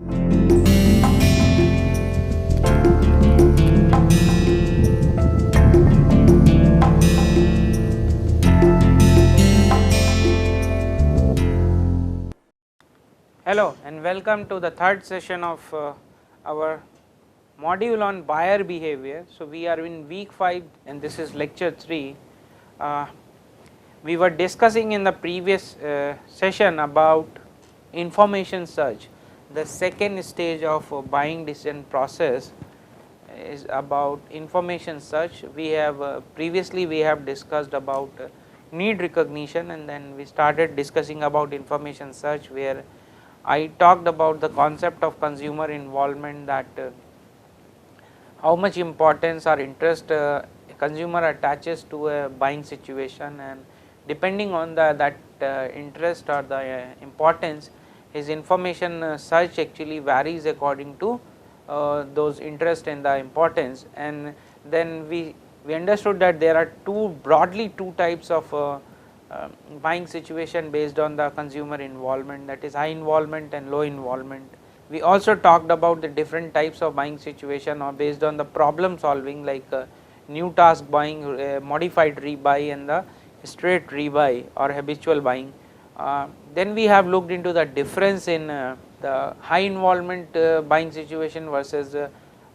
Hello and welcome to the third session of our module on buyer behavior. So, we are in week 5 and this is lecture 3. We were discussing in the previous session about information search. The second stage of buying decision process is about information search. We have previously we have discussed about need recognition, and then we started discussing about information search, where I talked about the concept of consumer involvement, that how much importance or interest a consumer attaches to a buying situation, and depending on that interest or the importance, his information search actually varies according to those interest and the importance. And then we understood that there are broadly two types of buying situation based on the consumer involvement, that is high involvement and low involvement. We also talked about the different types of buying situation or based on the problem solving, like new task buying, modified rebuy, and the straight rebuy or habitual buying. Then we have looked into the difference in the high involvement buying situation versus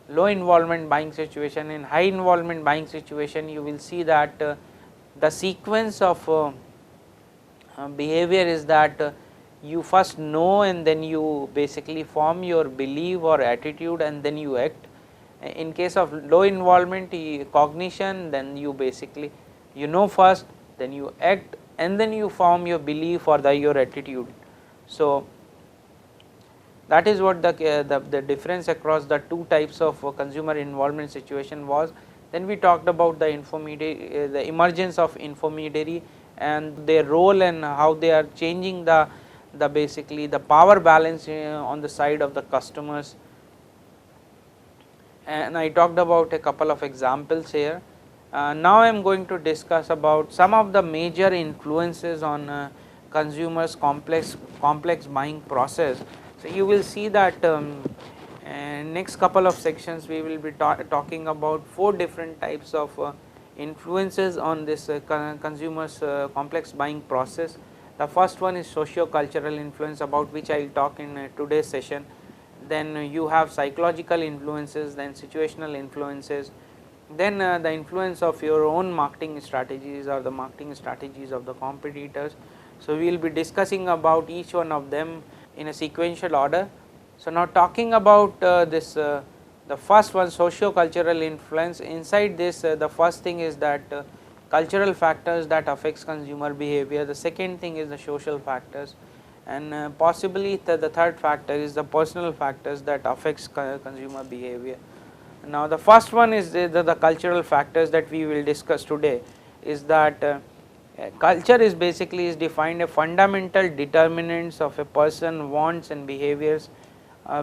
low involvement buying situation. In high involvement buying situation, you will see that the sequence of behavior is that you first know and then you basically form your belief or attitude and then you act. In case of low involvement cognition, then you basically you know first, then you act, and then you form your belief or your attitude. So, that is what the difference across the two types of consumer involvement situation was. Then we talked about the intermediary, the emergence of intermediary and their role and how they are changing the basically the power balance on the side of the customers. And I talked about a couple of examples here. Now I am going to discuss about some of the major influences on consumers complex buying process. So, you will see that next couple of sections we will be talking about 4 different types of influences on this consumers complex buying process. The first one is socio-cultural influence, about which I will talk in today's session. Then you have psychological influences, then situational influences, then the influence of your own marketing strategies or the marketing strategies of the competitors. So, we will be discussing about each one of them in a sequential order. So, now talking about this the first one, socio-cultural influence. Inside this the first thing is that cultural factors that affects consumer behavior. The second thing is the social factors, and possibly the third factor is the personal factors that affects consumer behavior. Now, the first one is the cultural factors that we will discuss today, is that culture is basically is defined as fundamental determinants of a person wants and behaviors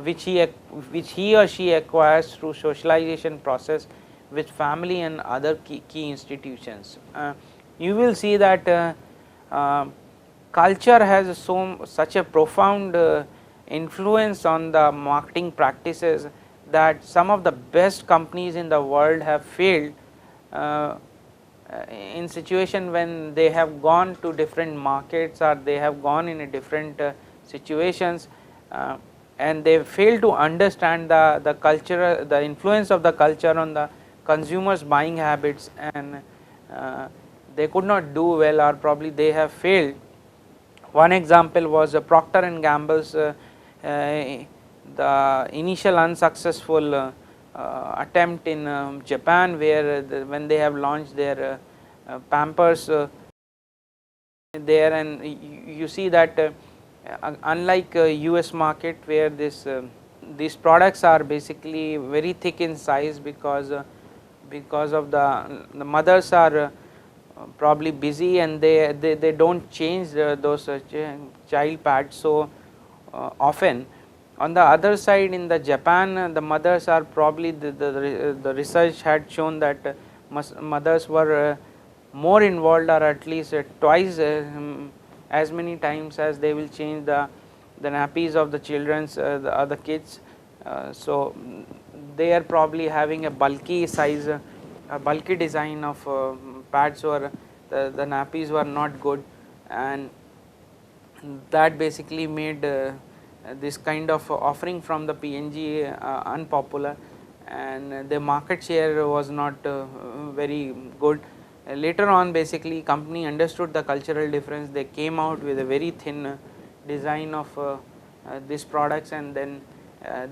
which he or she acquires through socialization process with family and other key institutions. You will see that culture has such a profound influence on the marketing practices that some of the best companies in the world have failed in situation when they have gone to different markets or they have gone in a different situations, and they fail to understand the culture, the influence of the culture on the consumers buying habits, and they could not do well or probably they have failed. One example was Procter and Gamble's the initial unsuccessful attempt in Japan, where when they have launched their Pampers there, and you see that unlike US market, where these products are basically very thick in size because of the mothers are probably busy and they don't change those child pads so often. On the other side, in the Japan, the mothers are probably the research had shown that mothers were more involved, or at least twice as many times as they will change the nappies of the children's the other kids. So they are probably having a bulky size, a bulky design of pads, or the nappies were not good, and that basically made this kind of offering from the PNG unpopular, and the market share was not very good. Later on, basically company understood the cultural difference, they came out with a very thin design of these products, and then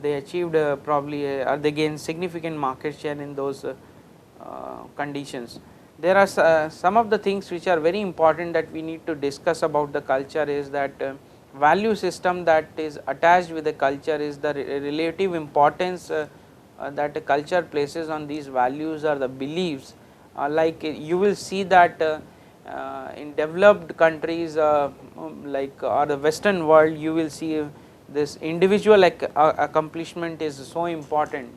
they achieved probably they gained significant market share in those conditions. There are some of the things which are very important that we need to discuss about the culture is that value system that is attached with the culture is the relative importance that a culture places on these values or the beliefs. Like you will see that in developed countries like or the western world, you will see this individual accomplishment is so important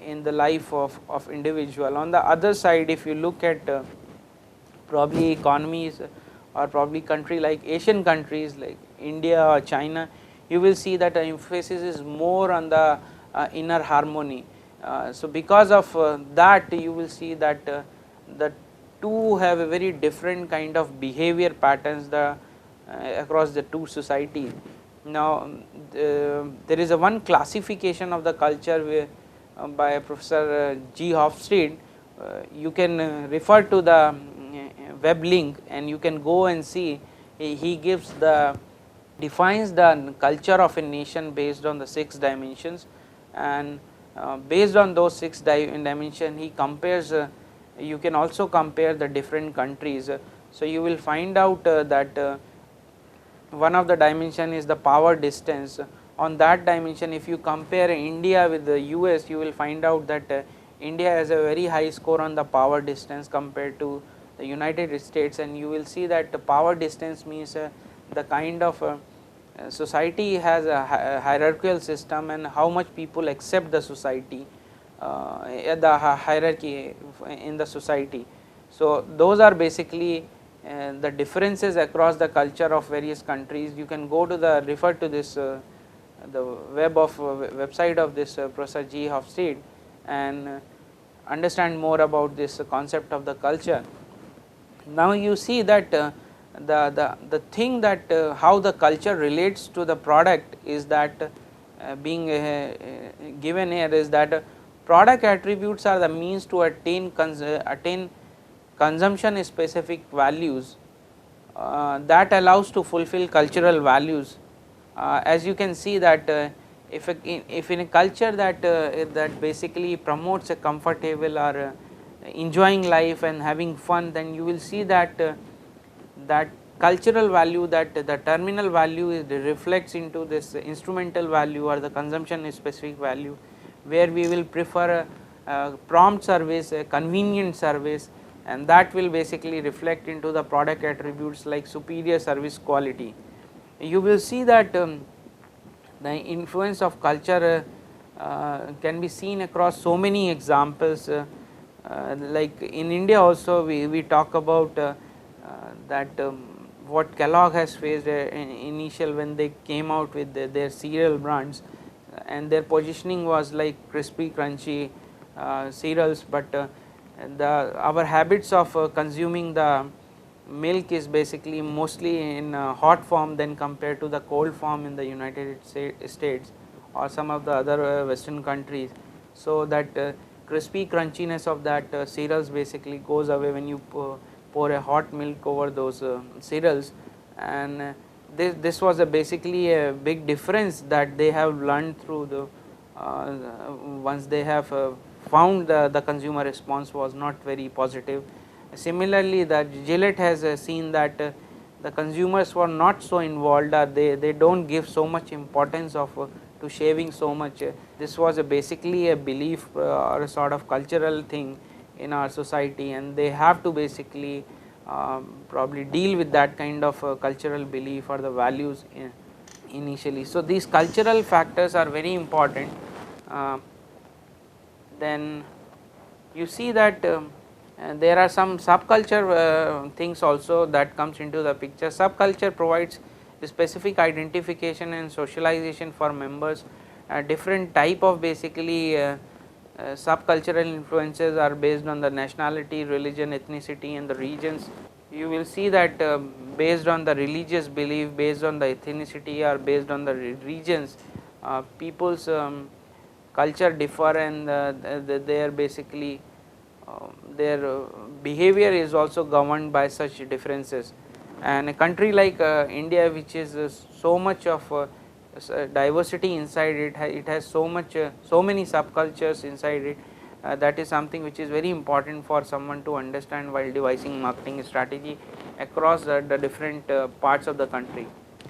in the life of individual. On the other side, if you look at probably economies or probably country like Asian countries like India or China, you will see that the emphasis is more on the inner harmony. So because of that, you will see that the two have a very different kind of behavior patterns across the two societies. Now there is a one classification of the culture where, by Professor G. Hofstede. You can refer to the web link and you can go and see. He gives the defines the culture of a nation based on the 6 dimensions, and based on those 6 dimensions he compares. You can also compare the different countries. So you will find out that one of the dimension is the power distance. On that dimension, if you compare India with the US, you will find out that India has a very high score on the power distance compared to the United States, and you will see that the power distance means the kind of society has a hierarchical system and how much people accept the society, the hierarchy in the society. So those are basically the differences across the culture of various countries. You can go to the refer to this the website of this Professor G. Hofstede and understand more about this concept of the culture. Now you see that the thing that how the culture relates to the product is that being given here is that product attributes are the means to attain consumption specific values that allows to fulfill cultural values. As you can see that if in a culture that basically promotes a comfortable or enjoying life and having fun, then you will see that that cultural value, that the terminal value reflects into this instrumental value or the consumption specific value, where we will prefer a prompt service, a convenient service, and that will basically reflect into the product attributes like superior service quality. You will see that the influence of culture can be seen across so many examples. Like in India also we talk about that what Kellogg has faced initial when they came out with their cereal brands, and their positioning was like crispy crunchy cereals, but our habits of consuming the milk is basically mostly in hot form than compared to the cold form in the United States or some of the other western countries. So that crispy crunchiness of that cereals basically goes away when you pour a hot milk over those cereals, and this was basically a big difference that they have learned through the once they have found the consumer response was not very positive. Similarly, the Gillette has seen that the consumers were not so involved, or they do not give so much importance to shaving so much. This was basically a belief or a sort of cultural thing in our society, and they have to basically probably deal with that kind of cultural belief or the values initially. So these cultural factors are very important. Then you see that there are some subculture things also that comes into the picture. Subculture provides the specific identification and socialization for members, different type of basically subcultural influences are based on the nationality, religion, ethnicity and the regions. You will see that based on the religious belief, based on the ethnicity or based on the regions, people's culture differ, and their basically their behavior is also governed by such differences. And a country like India, which is so much of diversity inside it, it has so much so many subcultures inside it, that is something which is very important for someone to understand while devising marketing strategy across the different parts of the country.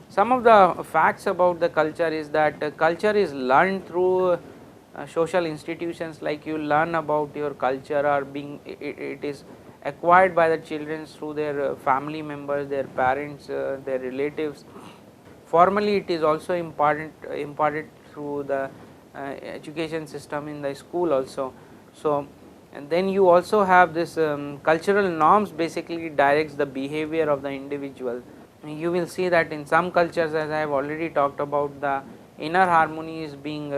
Some of the facts about the culture is that culture is learned through social institutions, like you learn about your culture, or being it is acquired by the children through their family members, their parents, their relatives. Formally it is also imparted through the education system in the school also. So, and then you also have this cultural norms basically directs the behavior of the individual. You will see that in some cultures, as I have already talked about, the inner harmony is being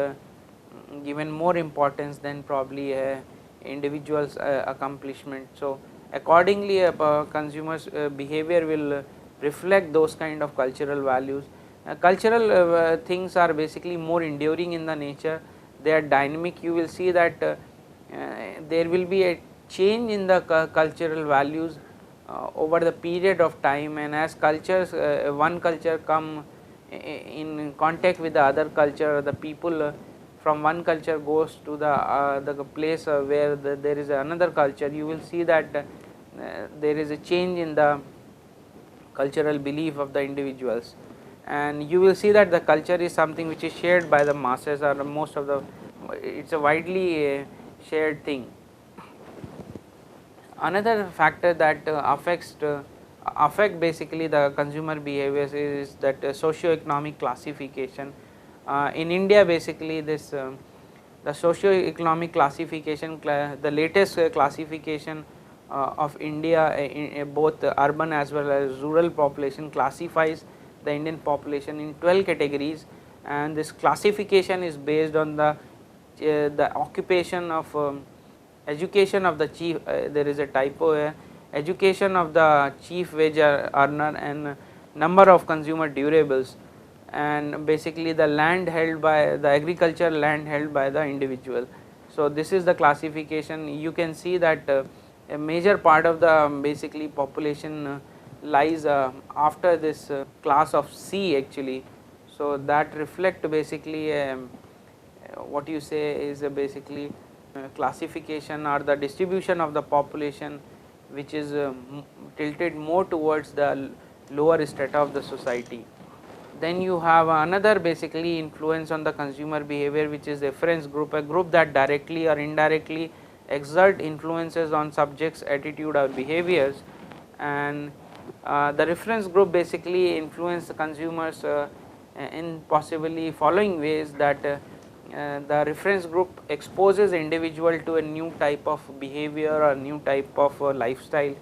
given more importance than probably a individual's accomplishment. So, accordingly a consumer's behavior will reflect those kind of cultural values. Cultural things are basically more enduring in the nature, they are dynamic. You will see that there will be a change in the cultural values over the period of time, and as cultures one culture come in contact with the other culture, the people from one culture goes to the place where there is another culture, you will see that there is a change in the cultural belief of the individuals, and you will see that the culture is something which is shared by the masses, or most of the, it is a widely shared thing. Another factor that affect basically the consumer behaviors is that socio-economic classification. In India basically this the socio-economic classification, the latest classification of India in both urban as well as rural population classifies the Indian population in 12 categories, and this classification is based on the occupation of education of the chief, there is a typo here, education of the chief wage earner and number of consumer durables, and basically the land held by the agricultural land held by the individual. So, this is the classification. You can see that a major part of the basically population lies after this class of C actually. So, that reflect basically what you say is basically classification or the distribution of the population which is tilted more towards the lower strata of the society. Then you have another basically influence on the consumer behavior, which is reference group, a group that directly or indirectly exert influences on subjects' attitude or behaviors, and the reference group basically influence the consumers in possibly following ways, that the reference group exposes the individual to a new type of behavior or new type of lifestyle.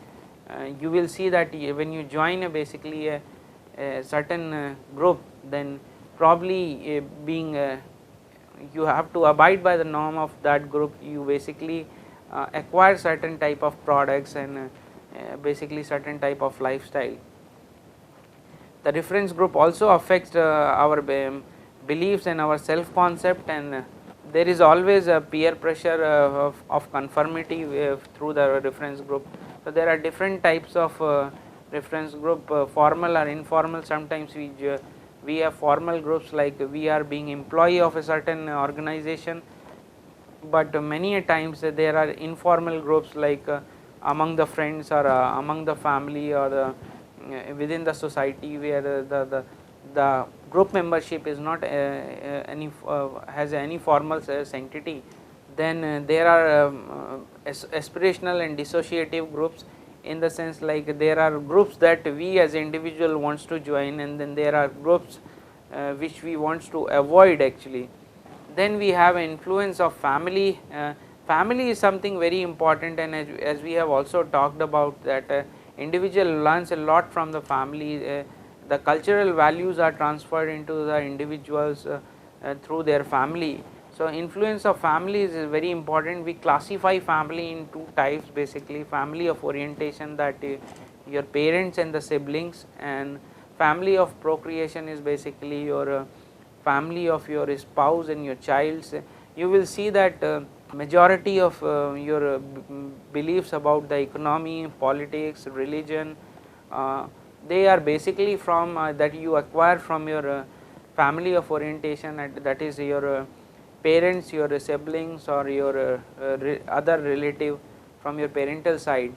You will see that when you join basically a certain group, then probably being you have to abide by the norm of that group, you basically acquire certain type of products and basically certain type of lifestyle. The reference group also affects our beliefs and our self concept, and there is always a peer pressure of conformity through the reference group. So, there are different types of reference group, formal or informal. Sometimes we have formal groups, like we are being employee of a certain organization, but many a times there are informal groups, like among the friends or among the family or within the society, where the group membership is not has any formal sanctity. Then there are aspirational and dissociative groups, in the sense like there are groups that we as individual wants to join, and then there are groups which we wants to avoid actually. Then we have influence of family. Family is something very important, and as we have also talked about that individual learns a lot from the family. the cultural values are transferred into the individuals through their family. So influence of families is very important. We classify family in two types, basically family of orientation, that your parents and the siblings, and family of procreation is basically your family of your spouse and your childs. You will see that majority of your beliefs about the economy, politics, religion, they are basically from that you acquire from your family of orientation, that is your parents, your siblings, or your other relative from your parental side.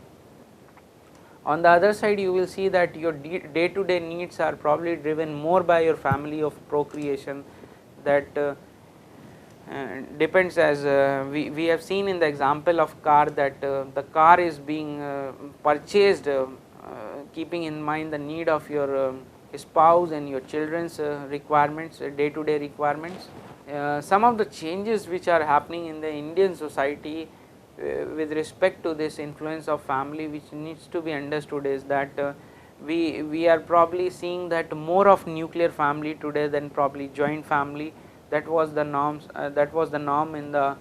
On the other side, you will see that your day to day needs are probably driven more by your family of procreation, that depends, as we have seen in the example of car, that the car is being purchased keeping in mind the need of your spouse and your children's requirements, day to day requirements. Some of the changes which are happening in the Indian society with respect to this influence of family, which needs to be understood, is that we are probably seeing that more of nuclear family today than probably joint family. That was the norms, that was the norm in the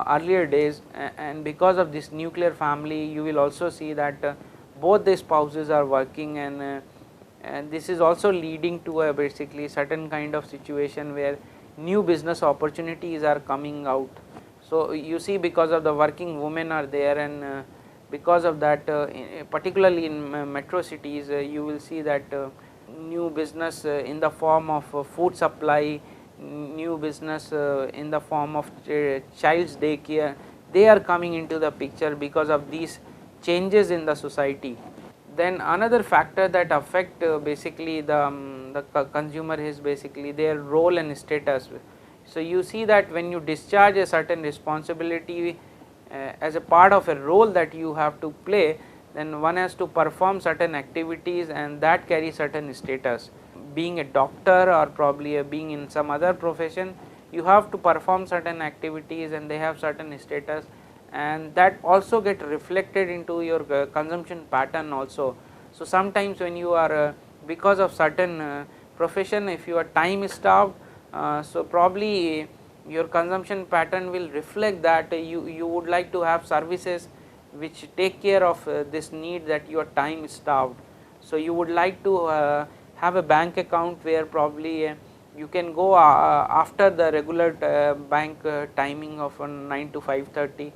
earlier days, and because of this nuclear family, you will also see that both the spouses are working, and this is also leading to a basically certain kind of situation where new business opportunities are coming out. So you see, because of the working women are there, and because of that, particularly in metro cities, you will see that new business in the form of food supply, new business in the form of child's daycare, they are coming into the picture because of these changes in the society. Then another factor that affect basically the consumer is basically their role and status. So you see that when you discharge a certain responsibility as a part of a role that you have to play, then one has to perform certain activities, and that carry certain status. Being a doctor or probably being in some other profession, you have to perform certain activities and they have certain status, and that also get reflected into your consumption pattern also. So sometimes when you are because of certain profession, if your time is starved, so probably your consumption pattern will reflect that you would like to have services which take care of this need, that your time is starved. So you would like to have a bank account where probably you can go after the regular bank timing of 9 to 5:30.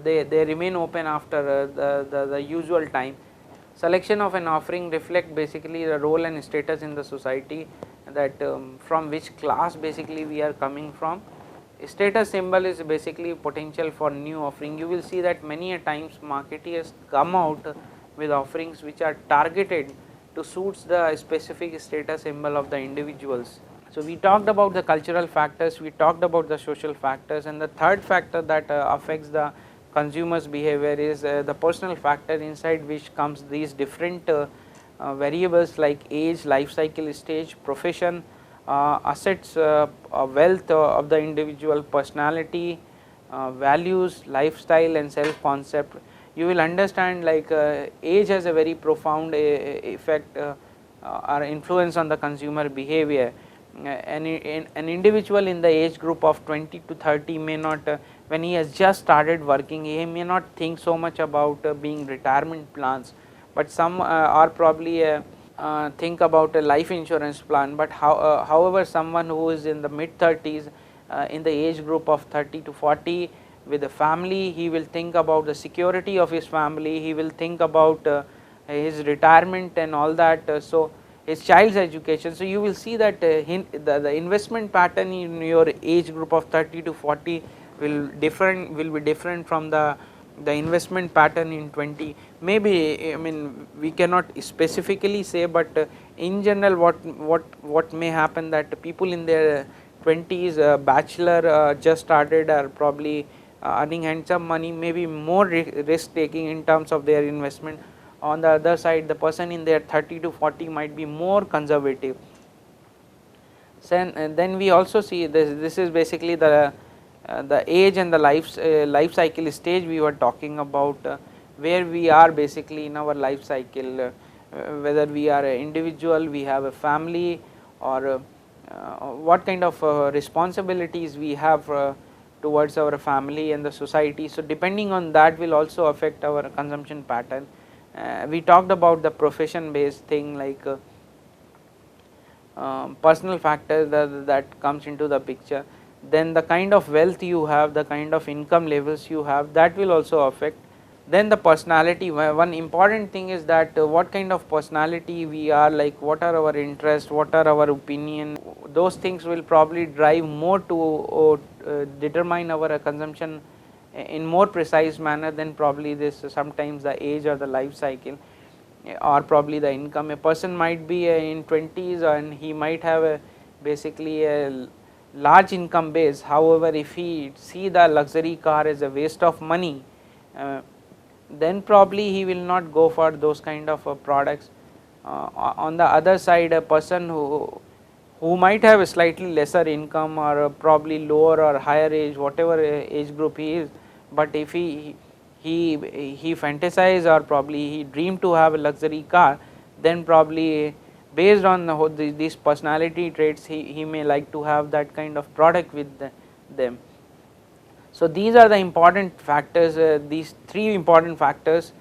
They remain open after the usual time. Selection of an offering reflect basically the role and status in the society, that from which class basically we are coming from. Status symbol is basically potential for new offering. You will see that many a times marketeers come out with offerings which are targeted to suits the specific status symbol of the individuals. So we talked about the cultural factors, we talked about the social factors, and the third factor that affects the consumers behavior is the personal factor, inside which comes these different variables like age, life cycle stage, profession, assets, wealth of the individual, personality, values, lifestyle, and self concept. You will understand like age has a very profound effect or influence on the consumer behavior. An individual in the age group of 20 to 30 may not, when he has just started working, he may not think so much about being retirement plans, but some are probably think about a life insurance plan. But however, someone who is in the mid 30s, in the age group of 30 to 40 with a family, he will think about the security of his family, he will think about his retirement and all that, so his child's education. So you will see that the investment pattern in your age group of 30 to 40 will be different from the investment pattern in 20. Maybe, I mean, we cannot specifically say, but in general what may happen, that people in their 20s, bachelor, just started, are probably earning handsome money, maybe more risk taking in terms of their investment. On the other side, the person in their 30 to 40 might be more conservative. Then we also see this is basically the age and the life cycle stage we were talking about, where we are basically in our life cycle. whether we are an individual, we have a family, or what kind of responsibilities we have towards our family and the society. So depending on that will also affect our consumption pattern. We talked about the profession based thing, like personal factors that comes into the picture. Then the kind of wealth you have, the kind of income levels you have, that will also affect. Then the personality, one important thing is that what kind of personality we are, like what are our interests, what are our opinion, those things will probably drive more to determine our consumption in more precise manner than probably this sometimes the age or the life cycle, or probably the income. A person might be in 20s and he might have a basically a large income base, however if he see the luxury car as a waste of money, then probably he will not go for those kind of products. On the other side, a person who might have a slightly lesser income, or probably lower or higher age, whatever age group he is, but if he fantasize or probably he dream to have a luxury car, then probably based on these personality traits he may like to have that kind of product with them. So these are the important factors, these three important factors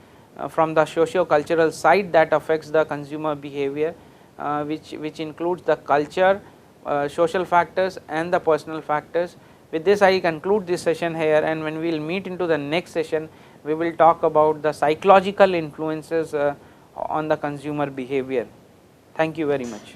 from the socio-cultural side that affects the consumer behavior, which includes the culture, social factors and the personal factors. With this I conclude this session here, and when we will meet into the next session, we will talk about the psychological influences on the consumer behavior. Thank you very much.